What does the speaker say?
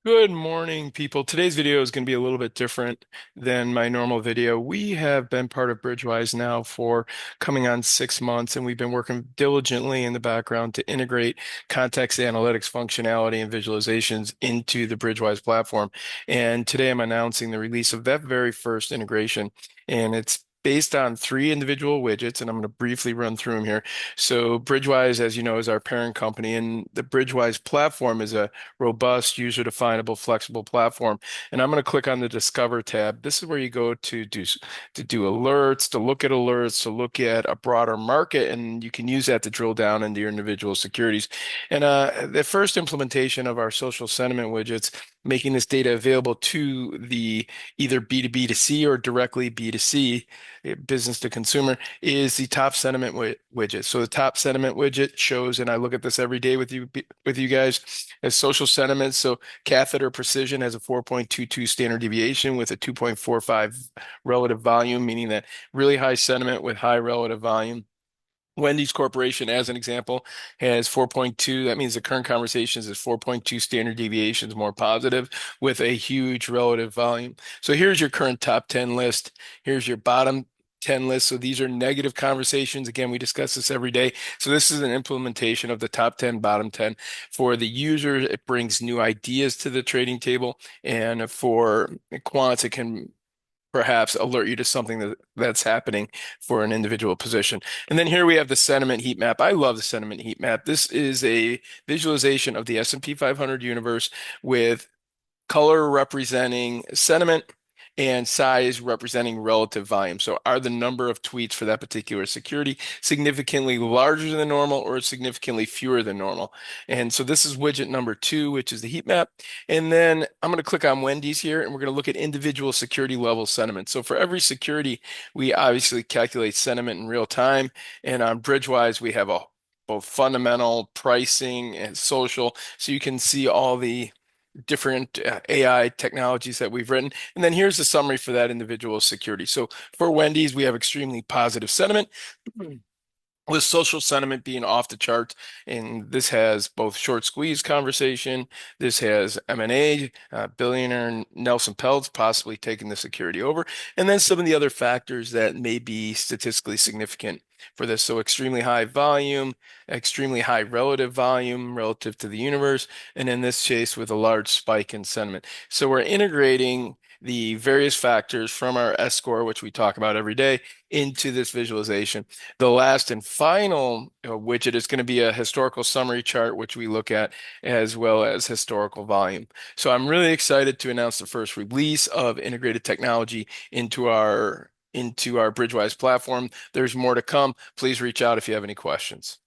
Good morning, people. Today's video is going to be a little bit different than my normal video. We have been part of BridgeWise now for coming on 6 months, and we've been working diligently in the background to integrate context analytics functionality and visualizations into the BridgeWise platform. And today I'm announcing the release of that very first integration, and it's based on three individual widgets, and I'm going to briefly run through them here. So BridgeWise, as you know, is our parent company, and the BridgeWise platform is a robust, user-definable, flexible platform. And I'm going to click on the Discover tab. This is where you go to do alerts, to look at alerts, to look at a broader market, and you can use that to drill down into your individual securities. And the first implementation of our social sentiment widgets, making this data available to the either B2B to C or directly B2C, business to consumer, is the top sentiment widget. So the top sentiment widget shows, and I look at this every day with you guys, as social sentiment. So catheter precision has a 4.22 standard deviation with a 2.45 relative volume, meaning that really high sentiment with high relative volume. Wendy's Corporation, as an example, has 4.2. That means the current conversations is 4.2 standard deviations more positive with a huge relative volume. So here's your current top 10 list. Here's your bottom 10 list. So these are negative conversations. Again, we discuss this every day. So this is an implementation of the top 10, bottom 10. For the user, it brings new ideas to the trading table. And for quants, it can perhaps alert you to something that's happening for an individual position. And then here we have the sentiment heat map. I love the sentiment heat map. This is a visualization of the S&P 500 universe with color representing sentiment and size representing relative volume. So are the number of tweets for that particular security significantly larger than normal or significantly fewer than normal? And so this is widget number 2, which is the heat map. And then I'm going to click on Wendy's here, and we're going to look at individual security level sentiment. So for every security, we obviously calculate sentiment in real time. And on BridgeWise, we have both fundamental pricing and social. So you can see all the different AI technologies that we've written. And then here's the summary for that individual security. So for Wendy's, we have extremely positive sentiment, with social sentiment being off the charts. And this has both short squeeze conversation. This has M&A, billionaire Nelson Peltz possibly taking the security over. And then some of the other factors that may be statistically significant for this. So extremely high volume, extremely high relative volume relative to the universe. And in this case, with a large spike in sentiment. So we're integrating the various factors from our S score, which we talk about every day, into this visualization. The last and final widget is going to be a historical summary chart, which we look at, as well as historical volume. So I'm really excited to announce the first release of integrated technology into our BridgeWise platform. There's more to come. Please reach out if you have any questions.